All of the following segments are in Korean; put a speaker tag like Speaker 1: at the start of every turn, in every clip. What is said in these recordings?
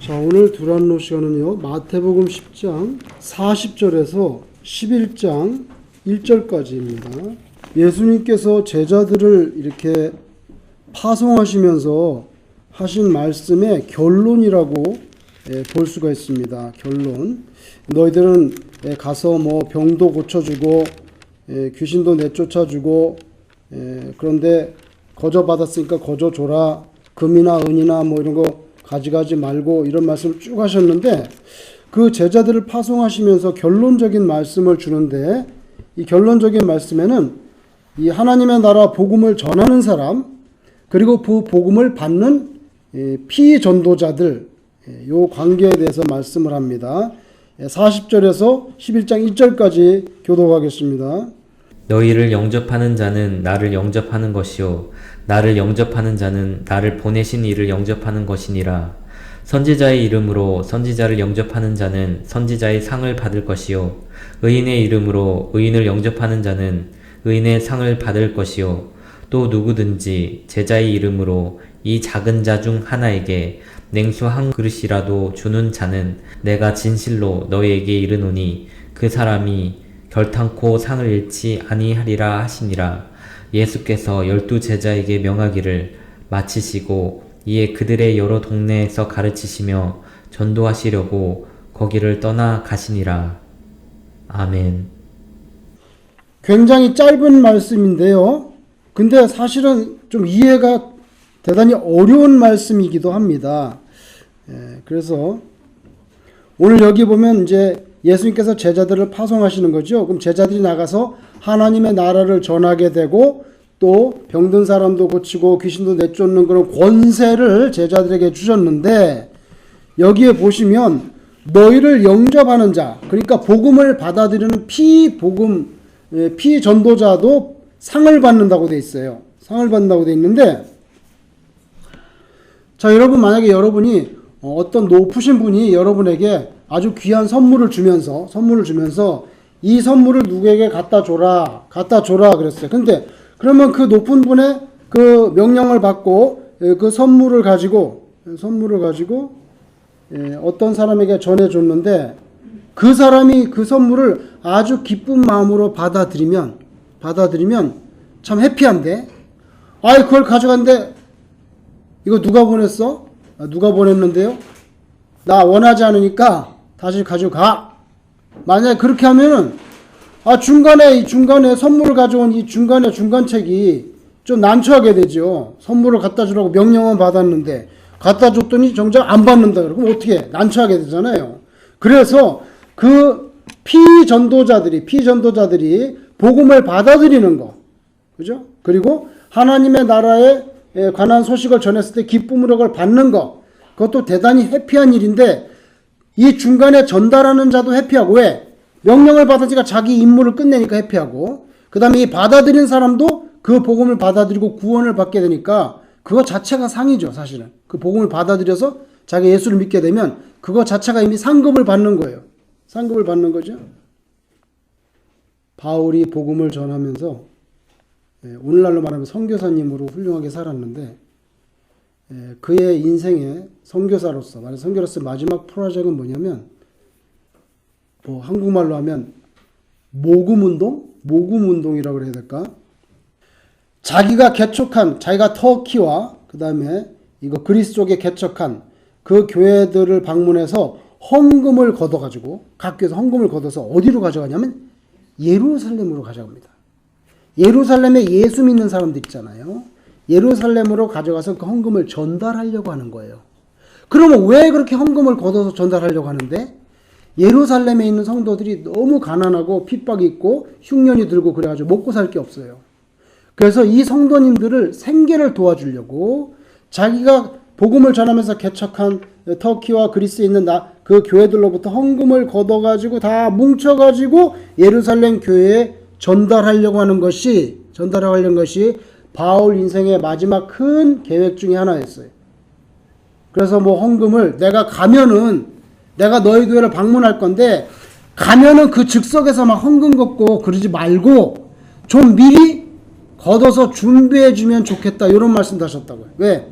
Speaker 1: 자, 오늘 두란노 시간은요, 마태복음 10장 40절에서 11장 1절까지입니다. 예수님께서 제자들을 이렇게 파송하시면서 하신 말씀의 결론이라고 볼 수가 있습니다. 결론. 너희들은 가서 뭐 병도 고쳐주고 귀신도 내쫓아주고 그런데 거저 받았으니까 거저 줘라. 금이나 은이나 뭐 이런 거 가져가지 말고 이런 말씀을 쭉 하셨는데 그 제자들을 파송하시면서 결론적인 말씀을 주는데 이 결론적인 말씀에는 이 하나님의 나라 복음을 전하는 사람 그리고 그 복음을 받는 피전도자들 요 관계에 대해서 말씀을 합니다. 40절에서 11장 1절까지 교독하겠습니다.
Speaker 2: 너희를 영접하는 자는 나를 영접하는 것이요 나를 영접하는 자는 나를 보내신 이를 영접하는 것이니라. 선지자의 이름으로 선지자를 영접하는 자는 선지자의 상을 받을 것이요 의인의 이름으로 의인을 영접하는 자는 의인의 상을 받을 것이요 또 누구든지 제자의 이름으로 이 작은 자 중 하나에게 냉수 한 그릇이라도 주는 자는 내가 진실로 너희에게 이르노니 그 사람이 결탄코 상을 잃지 아니하리라 하시니라. 예수께서 12 제자에게 명하기를 마치시고 이에 그들의 여러 동네에서 가르치시며 전도하시려고 거기를 떠나 가시니라. 아멘.
Speaker 1: 굉장히 짧은 말씀인데요. 근데 사실은 좀 이해가 대단히 어려운 말씀이기도 합니다. 그래서 오늘 여기 보면 이제 예수님께서 제자들을 파송하시는 거죠. 그럼 제자들이 나가서 하나님의 나라를 전하게 되고 또 병든 사람도 고치고 귀신도 내쫓는 그런 권세를 제자들에게 주셨는데 여기에 보시면 너희를 영접하는 자, 그러니까 복음을 받아들이는 피전도자도 상을 받는다고 돼 있어요. 상을 받는다고 돼 있는데 자, 여러분 만약에 여러분이 어떤 높으신 분이 여러분에게 아주 귀한 선물을 주면서 이 선물을 누구에게 갖다 줘라 그랬어요. 근데 그러면 그 높은 분의 그 명령을 받고 그 선물을 가지고 어떤 사람에게 전해줬는데 그 사람이 그 선물을 아주 기쁜 마음으로 받아들이면 참 해피한데 그걸 가져갔는데 이거 누가 보냈어? 누가 보냈는데요? 나 원하지 않으니까 다시 가져가. 만약에 그렇게 하면은 중간에 선물을 가져온 이 중간책이 좀 난처하게 되죠. 선물을 갖다 주라고 명령은 받았는데 갖다 줬더니 정작 안 받는다 그러면 어떻게 난처하게 되잖아요. 그래서 그 피전도자들이 복음을 받아들이는 거, 그죠? 그리고 하나님의 나라에 관한 소식을 전했을 때 기쁨으로 그걸 받는 거, 그것도 대단히 해피한 일인데 이 중간에 전달하는 자도 해피하고 왜? 명령을 받았으니까 자기 임무를 끝내니까 해피하고 그 다음에 이 받아들인 사람도 그 복음을 받아들이고 구원을 받게 되니까 그거 자체가 상이죠. 사실은 그 복음을 받아들여서 자기 예수를 믿게 되면 그거 자체가 이미 상급을 받는 거예요. 상급을 받는 거죠. 바울이 복음을 전하면서 오늘날로 말하면 선교사님으로 훌륭하게 살았는데 그의 인생의 선교사로서 마지막 프로젝트는 뭐냐면 한국말로 하면 모금운동이라고 그래야 될까? 자기가 터키와 그 다음에 이거 그리스 쪽에 개척한 그 교회들을 방문해서 헌금을 걷어가지고 각 교회에서 헌금을 걷어서 어디로 가져가냐면 예루살렘으로 가져갑니다. 예루살렘에 예수 믿는 사람들 있잖아요. 예루살렘으로 가져가서 그 헌금을 전달하려고 하는 거예요. 그러면 왜 그렇게 헌금을 걷어서 전달하려고 하는데? 예루살렘에 있는 성도들이 너무 가난하고 핍박이 있고 흉년이 들고 그래가지고 먹고 살 게 없어요. 그래서 이 성도님들을 생계를 도와주려고 자기가 복음을 전하면서 개척한 터키와 그리스에 있는 그 교회들로부터 헌금을 걷어가지고 다 뭉쳐가지고 예루살렘 교회에 전달하려고 하는 것이 바울 인생의 마지막 큰 계획 중에 하나였어요. 그래서 헌금을 내가 너희 교회를 방문할 건데 가면은 그 즉석에서 막 헌금 걷고 그러지 말고 좀 미리 걷어서 준비해 주면 좋겠다 이런 말씀도 하셨다고요. 왜?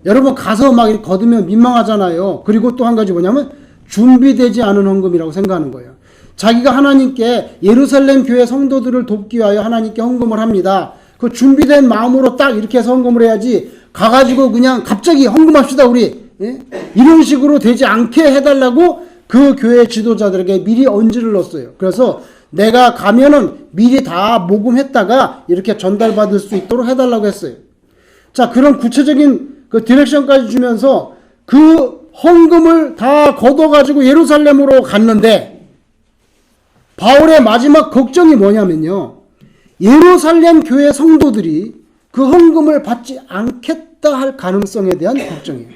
Speaker 1: 여러분 가서 막 이렇게 거두면 민망하잖아요. 그리고 또 한 가지 뭐냐면 준비되지 않은 헌금이라고 생각하는 거예요. 자기가 하나님께 예루살렘 교회 성도들을 돕기 위하여 하나님께 헌금을 합니다. 그 준비된 마음으로 딱 이렇게 해서 헌금을 해야지 가가지고 그냥 갑자기 헌금합시다 우리 이런 식으로 되지 않게 해달라고 그 교회 지도자들에게 미리 언지를 넣었어요. 그래서 내가 가면은 미리 다 모금했다가 이렇게 전달받을 수 있도록 해달라고 했어요. 자, 그런 구체적인 그 디렉션까지 주면서 그 헌금을 다 걷어가지고 예루살렘으로 갔는데 바울의 마지막 걱정이 뭐냐면요. 예루살렘 교회 성도들이 그 헌금을 받지 않겠다 할 가능성에 대한 걱정이에요.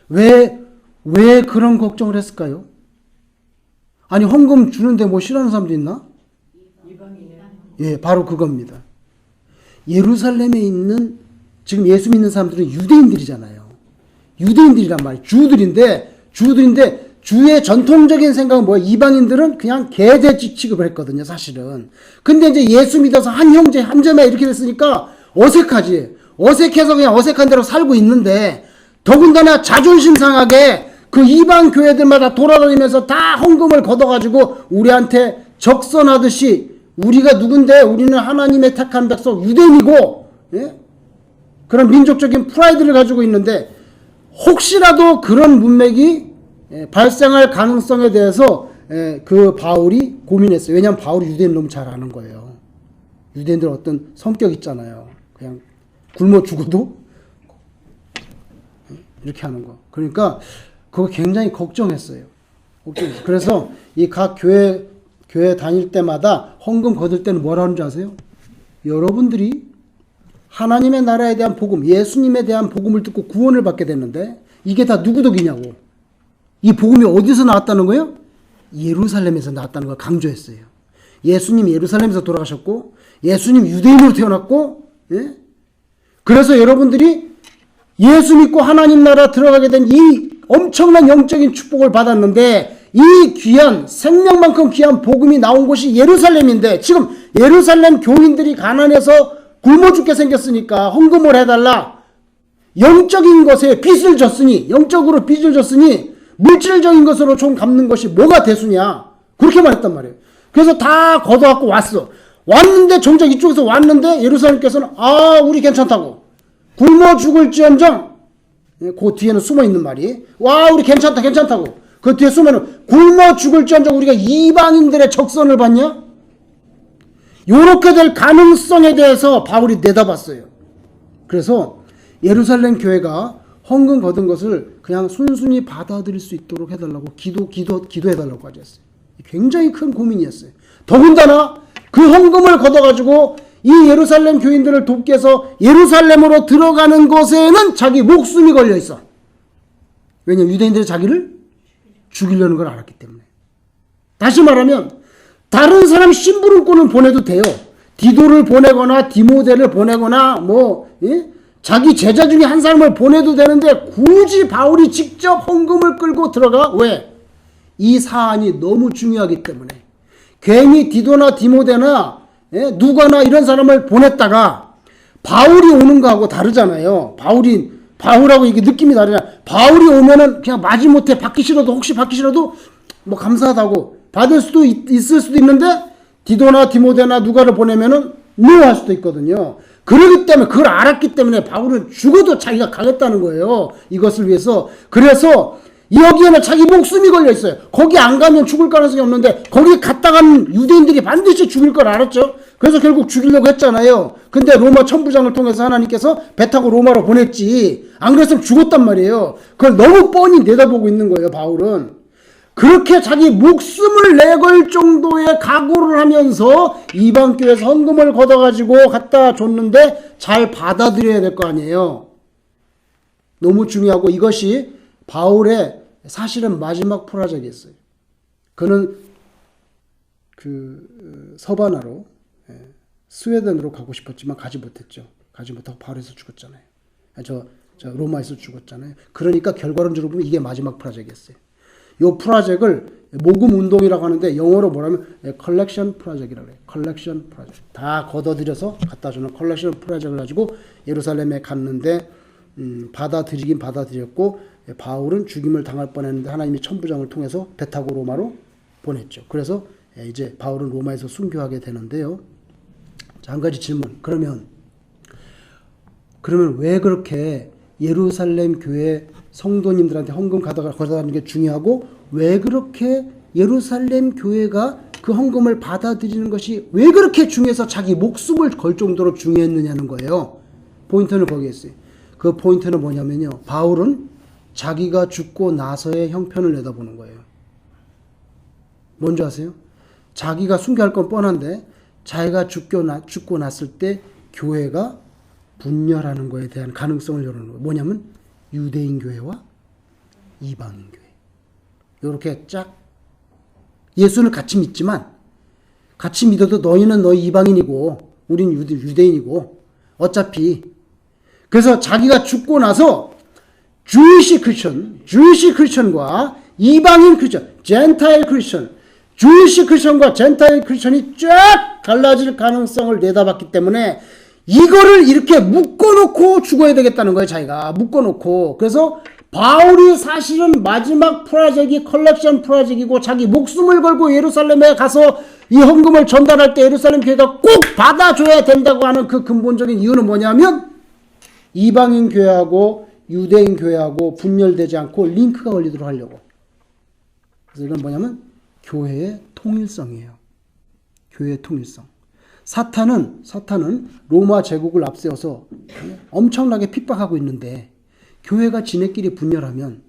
Speaker 1: 왜 그런 걱정을 했을까요? 아니 헌금 주는데 뭐 싫어하는 사람도 있나? 예, 바로 그겁니다. 예루살렘에 있는 지금 예수 믿는 사람들은 유대인들이잖아요. 유대인들이란 말이에요. 주들인데 주의 전통적인 생각은 뭐예요? 이방인들은 그냥 개돼지 취급을 했거든요, 사실은. 근데 이제 예수 믿어서 한 형제, 한 자매 이렇게 됐으니까 어색하지. 어색해서 그냥 어색한 대로 살고 있는데 더군다나 자존심 상하게 그 이방 교회들마다 돌아다니면서 다 헌금을 걷어가지고 우리한테 적선하듯이 우리가 누군데 우리는 하나님의 택한 백성 유대인이고 예? 그런 민족적인 프라이드를 가지고 있는데 혹시라도 그런 문맥이 발생할 가능성에 대해서 그 바울이 고민했어요. 왜냐하면 바울이 유대인 너무 잘 아는 거예요. 유대인들 어떤 성격 있잖아요. 그냥 굶어 죽어도 이렇게 하는 거. 그러니까 그거 굉장히 걱정했어요. 그래서 이 각 교회 다닐 때마다 헌금 거둘 때는 뭐라 하는 줄 아세요? 여러분들이 하나님의 나라에 대한 복음, 예수님에 대한 복음을 듣고 구원을 받게 됐는데 이게 다 누구 덕이냐고. 이 복음이 어디서 나왔다는 거예요? 예루살렘에서 나왔다는 걸 강조했어요. 예수님 예루살렘에서 돌아가셨고 예수님 유대인으로 태어났고 예? 그래서 여러분들이 예수 믿고 하나님 나라 들어가게 된 이 엄청난 영적인 축복을 받았는데 이 귀한 생명만큼 귀한 복음이 나온 곳이 예루살렘인데 지금 예루살렘 교인들이 가난해서 굶어 죽게 생겼으니까 헌금을 해달라. 영적인 것에 빚을 졌으니 영적으로 빚을 졌으니 물질적인 것으로 좀 갚는 것이 뭐가 대수냐. 그렇게 말했단 말이에요. 그래서 다 걷어갖고 왔어. 왔는데 정작 이쪽에서 왔는데 예루살렘께서는 우리 괜찮다고. 굶어 죽을지언정 그 뒤에는 숨어있는 말이 우리 괜찮다고. 그 뒤에 숨으면 굶어 죽을지언정 우리가 이방인들의 적선을 받냐? 요렇게 될 가능성에 대해서 바울이 내다봤어요. 그래서 예루살렘 교회가 헌금 거둔 것을 그냥 순순히 받아들일 수 있도록 해달라고 기도해달라고 하셨어요. 굉장히 큰 고민이었어요. 더군다나 그 헌금을 걷어가지고 이 예루살렘 교인들을 돕기 위해서 예루살렘으로 들어가는 것에는 자기 목숨이 걸려 있어. 왜냐하면 유대인들이 자기를 죽이려는 걸 알았기 때문에. 다시 말하면 다른 사람 심부름꾼을 보내도 돼요. 디도를 보내거나 디모데를 보내거나 자기 제자 중에 한 사람을 보내도 되는데 굳이 바울이 직접 헌금을 끌고 들어가? 왜? 이 사안이 너무 중요하기 때문에. 괜히 디도나 디모데나 누가나 이런 사람을 보냈다가 바울이 오는 거하고 다르잖아요. 바울하고 이게 느낌이 다르잖아요. 바울이 오면은 그냥 마지못해 혹시 받기 싫어도 뭐 감사하다고 받을 수도 있을 수도 있는데 디도나 디모데나 누가를 보내면은 노할 수도 있거든요. 그러기 때문에 그걸 알았기 때문에 바울은 죽어도 자기가 가겠다는 거예요. 이것을 위해서. 그래서 여기에는 자기 목숨이 걸려 있어요. 거기 안 가면 죽을 가능성이 없는데 거기 갔다가는 유대인들이 반드시 죽일 걸 알았죠. 그래서 결국 죽이려고 했잖아요. 근데 로마 천부장을 통해서 하나님께서 배 타고 로마로 보냈지. 안 그랬으면 죽었단 말이에요. 그걸 너무 뻔히 내다보고 있는 거예요, 바울은. 그렇게 자기 목숨을 내걸 정도의 각오를 하면서 이방교회에서 헌금을 걷어가지고 갖다 줬는데 잘 받아들여야 될 거 아니에요. 너무 중요하고 이것이 바울의 사실은 마지막 프로젝트였어요. 그는 서바나로 스웨덴으로 가고 싶었지만 가지 못했죠. 가지 못하고 바울에서 죽었잖아요. 저 로마에서 죽었잖아요. 그러니까 결과론적으로 보면 이게 마지막 프로젝트였어요. 이 프로젝트를 모금 운동이라고 하는데 영어로 뭐라면 컬렉션 프로젝트라고 해요. 컬렉션 프로젝트. 다 걷어들여서 갖다 주는 컬렉션 프로젝트를 가지고 예루살렘에 갔는데 받아들이긴 받아들였고 바울은 죽임을 당할 뻔했는데 하나님이 천부장을 통해서 배 타고 로마로 보냈죠. 그래서 이제 바울은 로마에서 순교하게 되는데요. 자, 한 가지 질문. 그러면 왜 그렇게 예루살렘 교회 성도님들한테 헌금 걷어가는 게 중요하고 왜 그렇게 예루살렘 교회가 그 헌금을 받아들이는 것이 왜 그렇게 중요해서 자기 목숨을 걸 정도로 중요했느냐는 거예요. 포인트는 거기에 있어요. 그 포인트는 뭐냐면요. 바울은 자기가 죽고 나서의 형편을 내다보는 거예요. 뭔지 아세요? 자기가 순교할 건 뻔한데 자기가 죽고 났을 때 교회가 분열하는 거에 대한 가능성을 열어놓는 거예요. 뭐냐면 유대인 교회와 이방인 교회. 이렇게 쫙 예수는 같이 믿지만 같이 믿어도 너희는 너희 이방인이고 우린 유대인이고 어차피 그래서 자기가 죽고 나서 주이시 크리스천과 이방인 크리스천, 젠타일 크리스천, 주이시 크리스천과 젠타일 크리스천이 쫙 갈라질 가능성을 내다봤기 때문에 이거를 이렇게 묶어놓고 죽어야 되겠다는 거예요. 자기가 묶어놓고. 그래서 바울이 사실은 마지막 프로젝트이 컬렉션 프로젝트이고 자기 목숨을 걸고 예루살렘에 가서 이 헌금을 전달할 때 예루살렘 교회가 꼭 받아줘야 된다고 하는 그 근본적인 이유는 뭐냐면 이방인 교회하고 유대인 교회하고 분열되지 않고 링크가 걸리도록 하려고. 그래서 이건 뭐냐면 교회의 통일성이에요. 교회의 통일성. 사탄은 로마 제국을 앞세워서 엄청나게 핍박하고 있는데 교회가 지네끼리 분열하면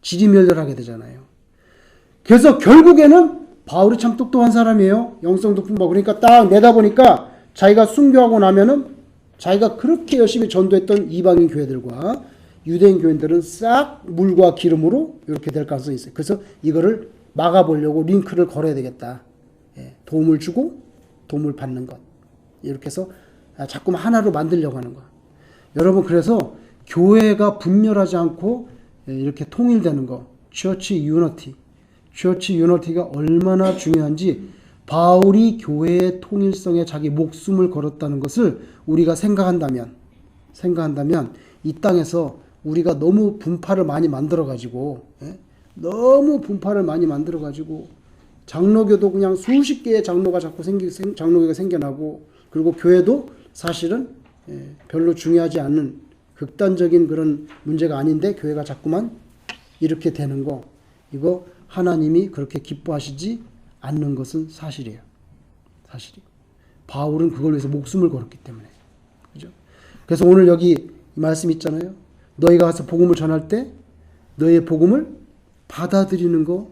Speaker 1: 지리멸렬하게 되잖아요. 그래서 결국에는 바울이 참 똑똑한 사람이에요. 영성도 풍부하고. 그러니까 딱 내다보니까 자기가 순교하고 나면은 자기가 그렇게 열심히 전도했던 이방인 교회들과 유대인 교회들은 싹 물과 기름으로 이렇게 될 가능성이 있어요. 그래서 이거를 막아보려고 링크를 걸어야 되겠다. 도움을 주고 도움을 받는 것. 이렇게 해서 자꾸만 하나로 만들려고 하는 거. 여러분 그래서 교회가 분열하지 않고 이렇게 통일되는 거. 처치 유니티가 얼마나 중요한지 바울이 교회의 통일성에 자기 목숨을 걸었다는 것을 우리가 생각한다면 이 땅에서 우리가 너무 분파를 많이 만들어가지고 장로교도 그냥 수십 개의 장로가 자꾸 장로교가 생겨나고 그리고 교회도 사실은 별로 중요하지 않는 극단적인 그런 문제가 아닌데 교회가 자꾸만 이렇게 되는 거 이거 하나님이 그렇게 기뻐하시지 않는 것은 사실이에요. 바울은 그걸 위해서 목숨을 걸었기 때문에. 그죠? 그래서 오늘 여기 이 말씀 있잖아요. 너희가 가서 복음을 전할 때 너희의 복음을 받아들이는 거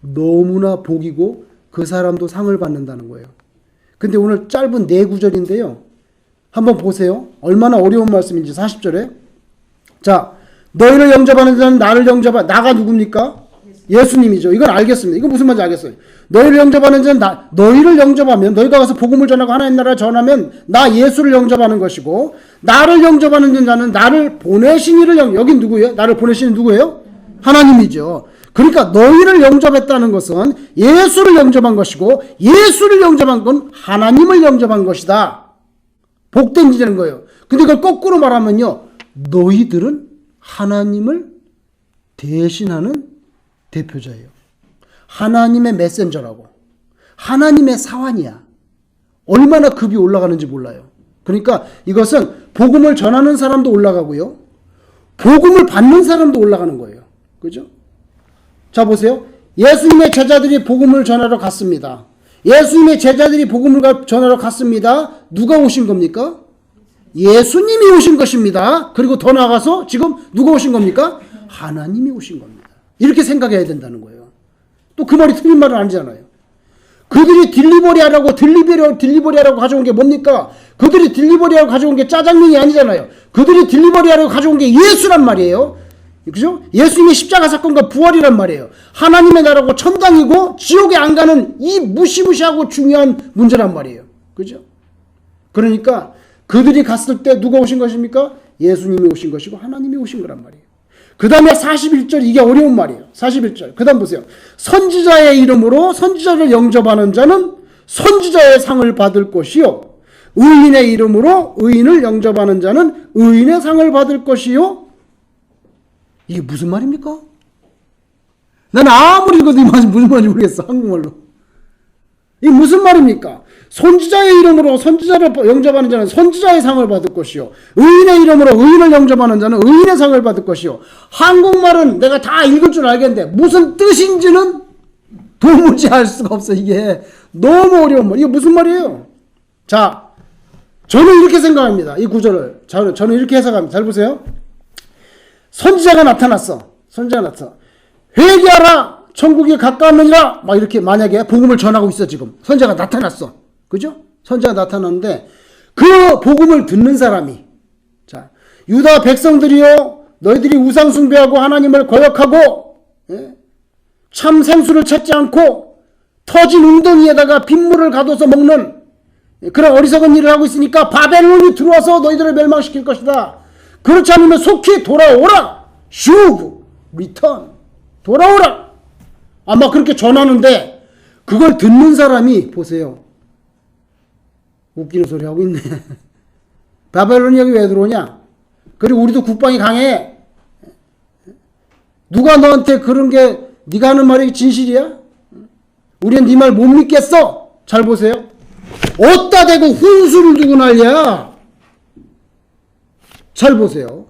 Speaker 1: 너무나 복이고 그 사람도 상을 받는다는 거예요. 근데 오늘 짧은 4구절인데요. 한번 보세요. 얼마나 어려운 말씀인지 40절에. 자, 너희를 영접하는 자는 나를 영접하. 나가 누굽니까? 예수님이죠. 이건 알겠습니다. 이건 무슨 말인지 알겠어요. 너희를 영접하는 자는 너희를 영접하면 너희가 가서 복음을 전하고 하나님 나라를 전하면 나 예수를 영접하는 것이고 나를 영접하는 자는 나를 보내신 이를 여긴 누구예요? 나를 보내신 누구예요? 하나님이죠. 그러니까 너희를 영접했다는 것은 예수를 영접한 것이고 예수를 영접한 건 하나님을 영접한 것이다. 복된 일이라는 거예요. 근데 그걸 거꾸로 말하면요. 너희들은 하나님을 대신하는 대표자예요. 하나님의 메신저라고. 하나님의 사환이야. 얼마나 급이 올라가는지 몰라요. 그러니까 이것은 복음을 전하는 사람도 올라가고요. 복음을 받는 사람도 올라가는 거예요. 그죠? 자 보세요. 예수님의 제자들이 복음을 전하러 갔습니다. 예수님의 제자들이 복음을 전하러 갔습니다. 누가 오신 겁니까? 예수님이 오신 것입니다. 그리고 더 나아가서 지금 누가 오신 겁니까? 하나님이 오신 겁니다. 이렇게 생각해야 된다는 거예요. 또 그 말이 틀린 말은 아니잖아요. 그들이 딜리버리하라고 가져온 게 뭡니까? 그들이 딜리버리하라고 가져온 게 짜장면이 아니잖아요. 그들이 딜리버리하라고 가져온 게 예수란 말이에요. 그죠? 예수님의 십자가 사건과 부활이란 말이에요. 하나님의 나라고 천당이고 지옥에 안 가는 이 무시무시하고 중요한 문제란 말이에요. 그죠? 그러니까 그들이 갔을 때 누가 오신 것입니까? 예수님이 오신 것이고 하나님이 오신 거란 말이에요. 그 다음에 41절, 이게 어려운 말이에요. 41절. 그 다음 보세요. 선지자의 이름으로 선지자를 영접하는 자는 선지자의 상을 받을 것이요. 의인의 이름으로 의인을 영접하는 자는 의인의 상을 받을 것이요. 이게 무슨 말입니까? 나는 아무리 읽어도 이 말이 무슨 말인지 모르겠어. 한국말로. 이게 무슨 말입니까? 선지자의 이름으로 선지자를 영접하는 자는 선지자의 상을 받을 것이요. 의인의 이름으로 의인을 영접하는 자는 의인의 상을 받을 것이요. 한국말은 내가 다 읽을 줄 알겠는데 무슨 뜻인지는 도무지 알 수가 없어. 이게 너무 어려운 말. 이게 무슨 말이에요? 자, 저는 이렇게 생각합니다. 이 구절을. 저는 이렇게 해석합니다. 잘 보세요. 선지자가 나타났어. 선지자가 나타났어. 회개하라. 천국이 가까웠느니라. 막 이렇게 만약에 복음을 전하고 있어 지금. 선지자가 나타났어. 그죠? 선지자가 나타났는데 그 복음을 듣는 사람이, 자, 유다 백성들이여 너희들이 우상 숭배하고 하나님을 거역하고, 예? 참 생수를 찾지 않고 터진 웅덩이에다가 빗물을 가둬서 먹는 그런 어리석은 일을 하고 있으니까 바벨론이 들어와서 너희들을 멸망시킬 것이다. 그렇지 않으면 속히 돌아오라. 슈브 리턴, 돌아오라. 아마 그렇게 전하는데 그걸 듣는 사람이, 보세요, 웃기는 소리 하고 있네. 바벨론이 여기 왜 들어오냐? 그리고 우리도 국방이 강해. 누가 너한테 그런 게 네가 하는 말이 진실이야? 우리는 네 말 못 믿겠어. 잘 보세요. 어디다 대고 훈수를 두고 난리야. 잘 보세요.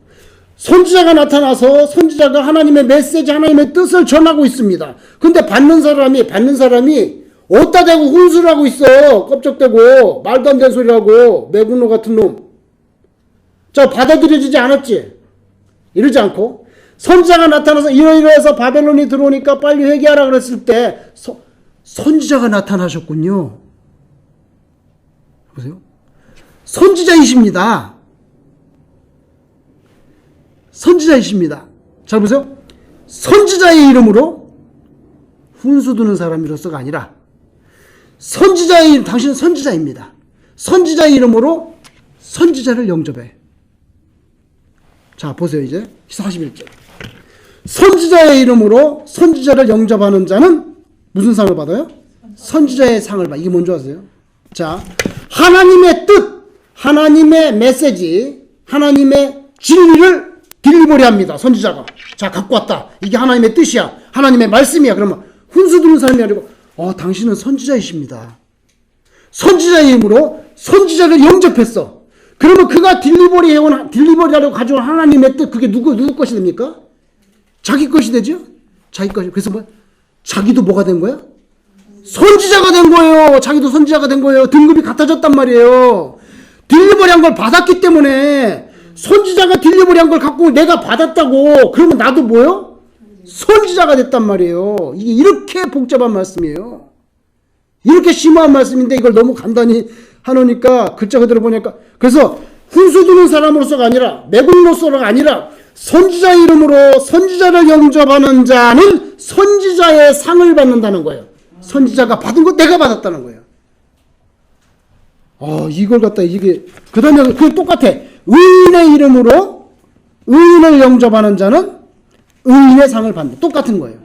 Speaker 1: 선지자가 나타나서 선지자가 하나님의 메시지, 하나님의 뜻을 전하고 있습니다. 근데 받는 사람이 어디다 대고 훈수를 하고 있어. 껍적대고 말도 안 되는 소리 하고 매국노 같은 놈. 자, 받아들여지지 않았지? 이러지 않고 선지자가 나타나서 이러이러해서 바벨론이 들어오니까 빨리 회개하라 그랬을 때 선지자가 나타나셨군요. 보세요. 선지자이십니다. 선지자이십니다. 잘 보세요. 선지자의 이름으로 훈수 두는 사람으로서가 아니라 선지자의 이름, 당신은 선지자입니다. 선지자의 이름으로 선지자를 영접해. 자, 보세요. 이제 41절. 선지자의 이름으로 선지자를 영접하는 자는 무슨 상을 받아요? 선지자의 상을 받아요. 이게 뭔지 아세요? 자, 하나님의 뜻, 하나님의 메시지, 하나님의 진리를 딜리버리 합니다. 선지자가. 자, 갖고 왔다. 이게 하나님의 뜻이야. 하나님의 말씀이야. 그러면 훈수 두는 사람이 아니고 당신은 선지자이십니다. 선지자의 힘으로 선지자를 영접했어. 그러면 그가 딜리버리하려고 가져온 하나님의 뜻, 그게 누구 것이 됩니까? 자기 것이 되죠? 자기 것이. 그래서 자기도 뭐가 된 거야? 선지자가 된 거예요. 자기도 선지자가 된 거예요. 등급이 같아졌단 말이에요. 딜리버리한 걸 받았기 때문에 선지자가 딜리버리한 걸 갖고 내가 받았다고 그러면 나도 뭐요? 선지자가 됐단 말이에요. 이게 이렇게 복잡한 말씀이에요. 이렇게 심오한 말씀인데 이걸 너무 간단히 하노니까 글자 그대로 보니까, 그래서 훈수 두는 사람으로서가 아니라 매국노서가 아니라 선지자 이름으로 선지자를 영접하는 자는 선지자의 상을 받는다는 거예요. 선지자가 받은 거 내가 받았다는 거예요. 이걸 갖다 이게 그 다음에 그 똑같아. 의인의 이름으로 의인을 영접하는 자는 의인의 상을 받는다. 똑같은 거예요.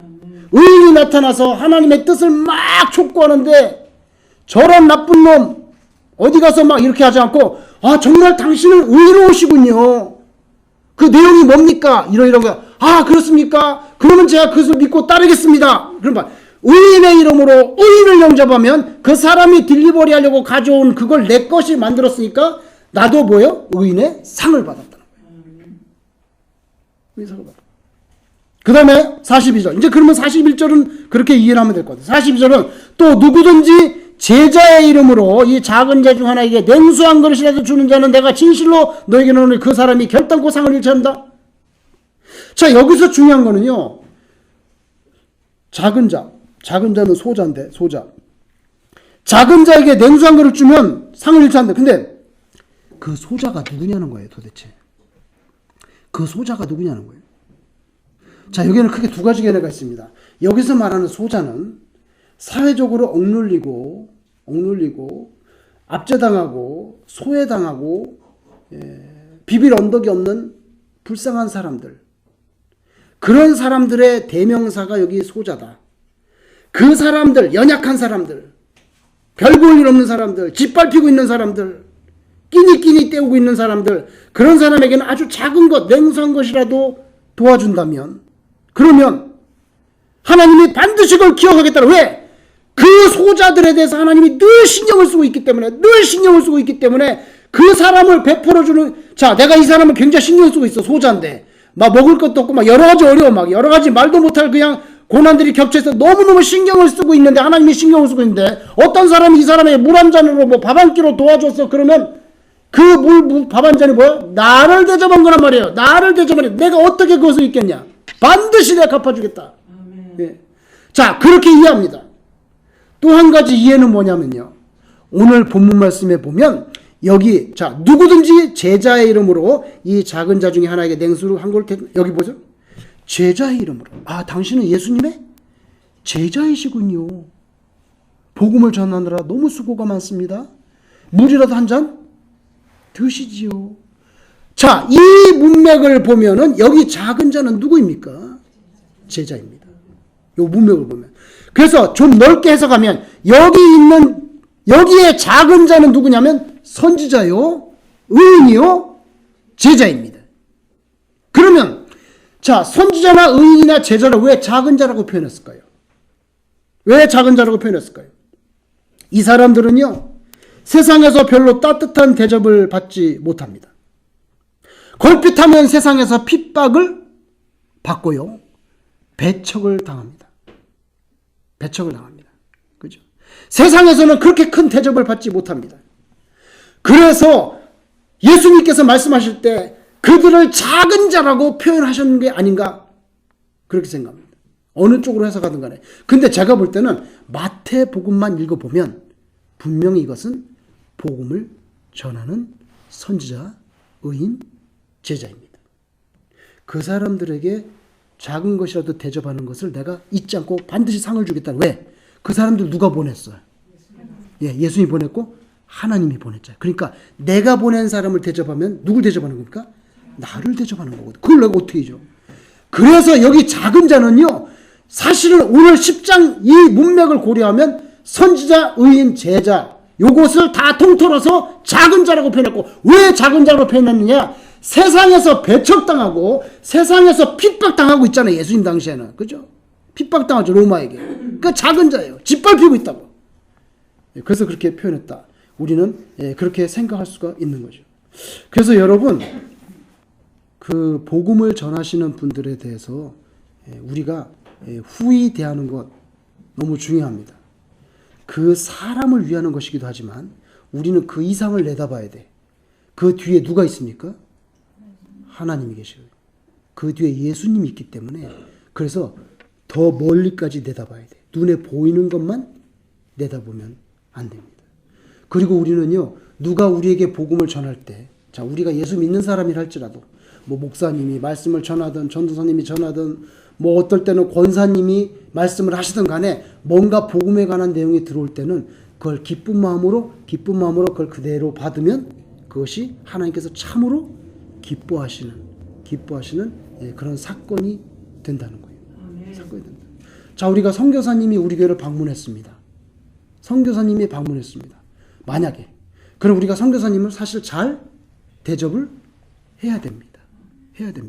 Speaker 1: 의인이 나타나서 하나님의 뜻을 막 촉구하는데 저런 나쁜 놈 어디 가서 막 이렇게 하지 않고 정말 당신은 의로우시군요. 그 내용이 뭡니까? 이런 거야. 그렇습니까? 그러면 제가 그것을 믿고 따르겠습니다. 그럼 의인의 이름으로 의인을 영접하면 그 사람이 딜리버리 하려고 가져온 그걸 내 것이 만들었으니까 나도 뭐요? 의인의 상을 받았다는 거예요. 의인의 상을 받았다. 그 다음에 42절. 이제 그러면 41절은 그렇게 이해를 하면 될 것 같아요. 42절은 또 누구든지 제자의 이름으로 이 작은 자 중 하나에게 냉수 한 그릇이라도 주는 자는 내가 진실로 너에게 오늘 그 사람이 결단코 상을 잃지 않는다. 자, 여기서 중요한 거는요. 작은 자는 소자인데, 소자. 작은 자에게 냉수 한 그릇 주면 상을 잃지 않는다. 근데 그 소자가 누구냐는 거예요, 도대체. 그 소자가 누구냐는 거예요. 자, 여기에는 크게 두 가지 개념가 있습니다. 여기서 말하는 소자는 사회적으로 억눌리고 압제당하고 소외당하고 비빌 언덕이 없는 불쌍한 사람들. 그런 사람들의 대명사가 여기 소자다. 그 사람들, 연약한 사람들, 별 볼 일 없는 사람들, 짓밟히고 있는 사람들, 끼니끼니 때우고 있는 사람들, 그런 사람에게는 아주 작은 것, 냉소한 것이라도 도와준다면, 그러면 하나님이 반드시 그걸 기억하겠다. 왜? 그 소자들에 대해서 하나님이 늘 신경을 쓰고 있기 때문에, 그 사람을 베풀어주는, 자, 내가 이 사람을 굉장히 신경 쓰고 있어. 소자인데. 막 먹을 것도 없고, 막 여러 가지 어려워. 막 여러 가지 말도 못할 그냥 고난들이 겹쳐서 너무너무 신경을 쓰고 있는데, 하나님이 신경을 쓰고 있는데, 어떤 사람이 이 사람에게 물 한 잔으로 뭐 밥 한 끼로 도와줬어. 그러면 그 밥 한 잔이 뭐야? 나를 대접한 거란 말이에요. 나를 대접한. 내가 어떻게 그것을 잊겠냐? 반드시 내가 갚아주겠다. 예. 자, 그렇게 이해합니다. 또 한 가지 이해는 뭐냐면요. 오늘 본문 말씀에 보면 여기 자 누구든지 제자의 이름으로 이 작은 자 중에 하나에게 냉수를 한 걸 여기 보죠. 제자의 이름으로. 아, 당신은 예수님의 제자이시군요. 복음을 전하느라 너무 수고가 많습니다. 물이라도 한 잔 드시지요. 자, 이 문맥을 보면은 여기 작은 자는 누구입니까? 제자입니다. 이 문맥을 보면. 그래서 좀 넓게 해석하면 여기에 작은 자는 누구냐면 선지자요, 의인이요, 제자입니다. 그러면 자, 선지자나 의인이나 제자를 왜 작은 자라고 표현했을까요? 왜 작은 자라고 표현했을까요? 이 사람들은요, 세상에서 별로 따뜻한 대접을 받지 못합니다. 걸핏하면 세상에서 핍박을 받고요, 배척을 당합니다. 그죠? 세상에서는 그렇게 큰 대접을 받지 못합니다. 그래서 예수님께서 말씀하실 때 그들을 작은 자라고 표현하셨는 게 아닌가 그렇게 생각합니다. 어느 쪽으로 해석하든 간에. 근데 제가 볼 때는 마태복음만 읽어보면 분명히 이것은 복음을 전하는 선지자, 의인, 제자입니다. 그 사람들에게 작은 것이라도 대접하는 것을 내가 잊지 않고 반드시 상을 주겠다. 왜? 그 사람들 누가 보냈어요? 예, 예수님이 보냈고 하나님이 보냈잖아요. 그러니까 내가 보낸 사람을 대접하면 누굴 대접하는 겁니까? 나를 대접하는 거거든. 그걸 내가 어떻게 해줘? 그래서 여기 작은 자는요, 사실은 오늘 10장 이 문맥을 고려하면 선지자, 의인, 제자 요것을 다 통틀어서 작은 자라고 표현했고, 왜 작은 자로 표현했느냐? 세상에서 배척당하고 세상에서 핍박당하고 있잖아요. 예수님 당시에는. 그죠? 핍박당하죠. 로마에게. 그러니까 작은 자예요. 짓밟히고 있다고. 그래서 그렇게 표현했다. 우리는 그렇게 생각할 수가 있는 거죠. 그래서 여러분, 그 복음을 전하시는 분들에 대해서 우리가 후히 대하는 것 너무 중요합니다. 그 사람을 위하는 것이기도 하지만 우리는 그 이상을 내다봐야 돼. 그 뒤에 누가 있습니까? 하나님이 계셔요. 그 뒤에 예수님이 있기 때문에 그래서 더 멀리까지 내다봐야 돼. 눈에 보이는 것만 내다보면 안 됩니다. 그리고 우리는요, 누가 우리에게 복음을 전할 때, 자, 우리가 예수 믿는 사람이라 할지라도 뭐 목사님이 말씀을 전하든 전도사님이 전하든 뭐 어떨 때는 권사님이 말씀을 하시든 간에 뭔가 복음에 관한 내용이 들어올 때는 그걸 기쁜 마음으로 그걸 그대로 받으면 그것이 하나님께서 참으로 기뻐하시는 그런 사건이 된다는 거예요. 사건이 된다. 자, 우리가 선교사님이 우리 교회를 방문했습니다. 선교사님이 방문했습니다. 만약에 그럼 우리가 선교사님을 사실 잘 대접을 해야 됩니다.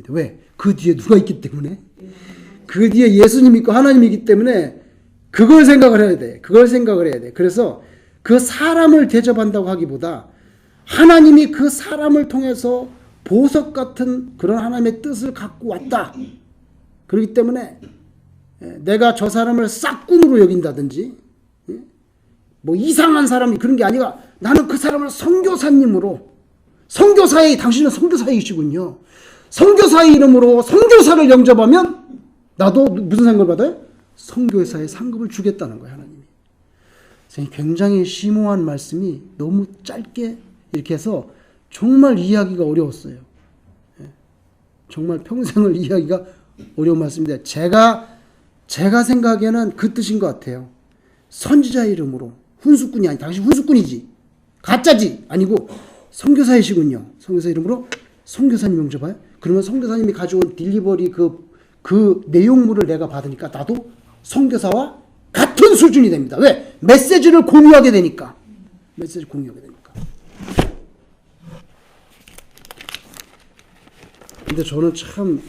Speaker 1: 왜? 그 뒤에 누가 있기 때문에, 그 뒤에 예수님이 있고 하나님이 있기 때문에 그걸 생각을 해야 돼. 그래서 그 사람을 대접한다고 하기보다 하나님이 그 사람을 통해서 보석 같은 그런 하나님의 뜻을 갖고 왔다. 그렇기 때문에 내가 저 사람을 싹군으로 여긴다든지 뭐 이상한 사람이 그런 게 아니라 나는 그 사람을 선교사님으로, 당신은 선교사이시군요. 선교사의 이름으로 선교사를 영접하면 나도 무슨 상급을 받아요? 선교사의 상급을 주겠다는 거예요, 하나님이. 굉장히 심오한 말씀이 너무 짧게 이렇게 해서 정말 이해하기가 어려웠어요. 정말 평생을 이해하기가 어려운 말씀인데 제가 생각에는 그 뜻인 것 같아요. 선지자의 이름으로, 훈수꾼이 아니, 당신 훈수꾼이지, 가짜지 아니고 선교사이시군요. 선교사 이름으로 선교사님 영접해요. 그러면 선교사님이 가져온 딜리버리 그 그 내용물을 내가 받으니까 나도 선교사와 같은 수준이 됩니다. 왜? 메시지를 공유하게 되니까. 메시지를 공유하게 되니까. 근데 저는 참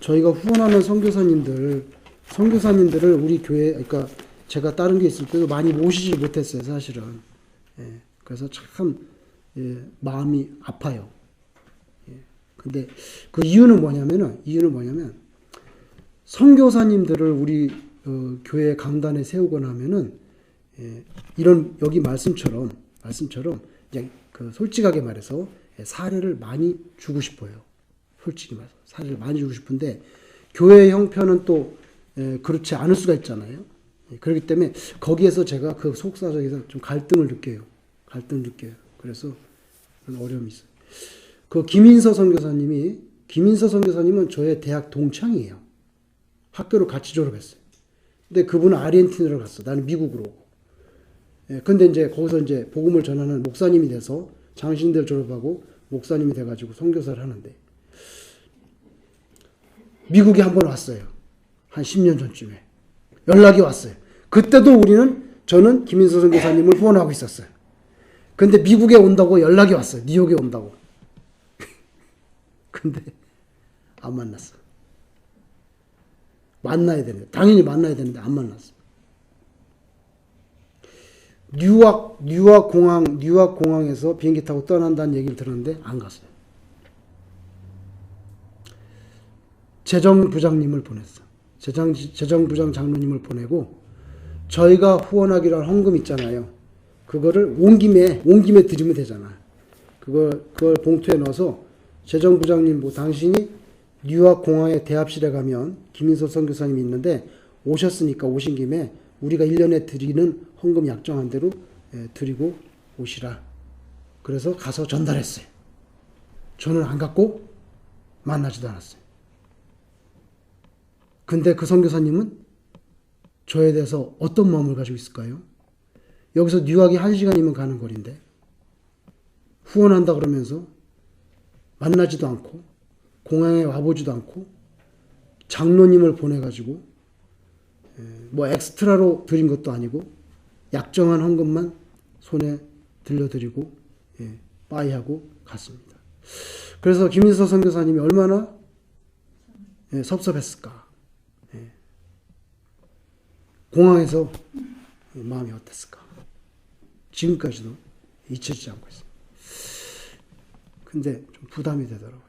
Speaker 1: 저희가 후원하는 선교사님들을 우리 교회, 그러니까 제가 다른 게 있을 때도 많이 모시지 못했어요, 사실은. 예, 그래서 참 마음이 아파요. 예, 근데 그 이유는 뭐냐면 선교사님들을 우리 교회 강단에 세우거나 하면은 이런 여기 말씀처럼 이제 솔직하게 말해서 사례를 많이 주고 싶어요. 솔직히 말해서 사례를 많이 주고 싶은데 교회 형편은 또 그렇지 않을 수가 있잖아요. 그렇기 때문에 거기에서 제가 그 속사정에서 좀 갈등을 느껴요. 그래서 그런 어려움이 있어요. 그 김인서 선교사님은 저의 대학 동창이에요. 학교를 같이 졸업했어요. 근데 그분은 아르헨티나로 갔어. 나는 미국으로 오고. 근데 이제 거기서 이제 복음을 전하는 목사님이 돼서 장신대를 졸업하고 목사님이 돼가지고 선교사를 하는데 미국에 한 번 왔어요. 한 10년 전쯤에. 연락이 왔어요. 그때도 저는 김인서 선교사님을 후원하고 있었어요. 근데 미국에 온다고 연락이 왔어요. 뉴욕에 온다고. 근데 안 만났어. 만나야 되는데, 당연히 만나야 되는데 안 만났어. 뉴욕 공항에서 비행기 타고 떠난다는 얘기를 들었는데 안 갔어요. 재정부장님을 보냈어. 재정부장 장로님을 보내고 저희가 후원하기로 한 헌금 있잖아요. 그거를 온 김에 드리면 되잖아. 그걸 봉투에 넣어서 재정부장님 당신이 뉴욕 공항의 대합실에 가면 김인서 선교사님이 있는데 오셨으니까 오신 김에 우리가 1년에 드리는 헌금 약정한 대로 드리고 오시라. 그래서 가서 전달했어요. 저는 안 갔고 만나지도 않았어요. 근데 그 선교사님은 저에 대해서 어떤 마음을 가지고 있을까요? 여기서 뉴욕이 1시간이면 가는 거리인데 후원한다 그러면서 만나지도 않고 공항에 와보지도 않고 장로님을 보내가지고 뭐 엑스트라로 드린 것도 아니고 약정한 헌금만 손에 들려드리고 빠이하고 갔습니다. 그래서 김인서 선교사님이 얼마나 섭섭했을까. 공항에서 마음이 어땠을까. 지금까지도 잊혀지지 않고 있습니다. 근데 좀 부담이 되더라고요.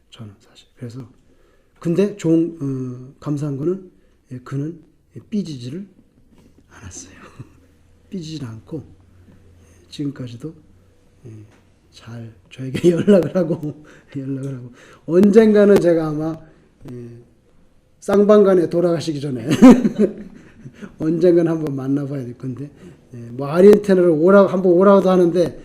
Speaker 1: 저는 사실. 그래서 근데 감사한 거는 그는 삐지지를 않았어요. 삐지질 않고 지금까지도 잘 저에게 연락을 하고 언젠가는 제가 아마 쌍방간에 돌아가시기 전에 언젠가는 한번 만나봐야 될 건데 뭐 아르헨티나로 한번 오라고도 하는데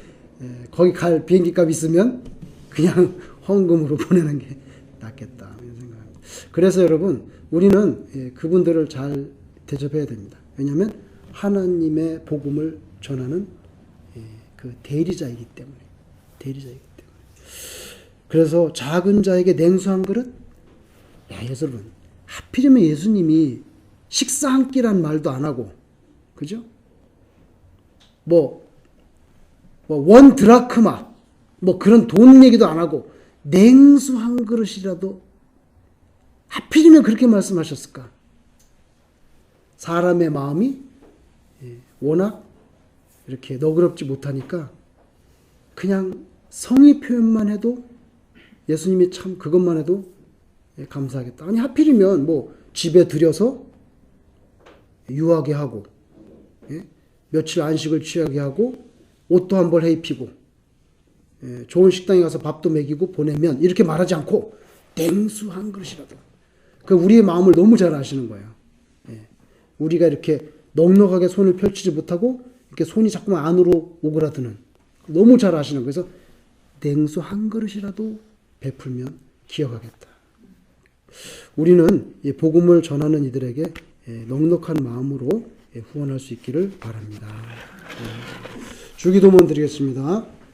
Speaker 1: 거기 갈 비행기 값 있으면 그냥 헌금으로 보내는 게 낫겠다 이런 생각합니다. 그래서 여러분 우리는 그분들을 잘 대접해야 됩니다. 왜냐하면 하나님의 복음을 전하는 그 대리자이기 때문에. 그래서 작은 자에게 냉수 한 그릇. 여러분 하필이면 예수님이 식사 한 끼란 말도 안 하고, 그죠? 원 드라크마, 그런 돈 얘기도 안 하고, 냉수 한 그릇이라도 하필이면 그렇게 말씀하셨을까? 사람의 마음이 워낙 이렇게 너그럽지 못하니까 그냥 성의 표현만 해도 예수님이 참 그것만 해도 감사하겠다. 아니 하필이면 집에 들여서 유하게 하고 며칠 안식을 취하게 하고 옷도 한 벌 해입히고 좋은 식당에 가서 밥도 먹이고 보내면 이렇게 말하지 않고 냉수 한 그릇이라도. 우리의 마음을 너무 잘 아시는 거예요. 우리가 이렇게 넉넉하게 손을 펼치지 못하고 이렇게 손이 자꾸만 안으로 오그라드는 너무 잘 아시는 거예요. 그래서 냉수 한 그릇이라도 베풀면 기억하겠다. 우리는 복음을 전하는 이들에게 넉넉한 마음으로 후원할 수 있기를 바랍니다. 주기도문 드리겠습니다.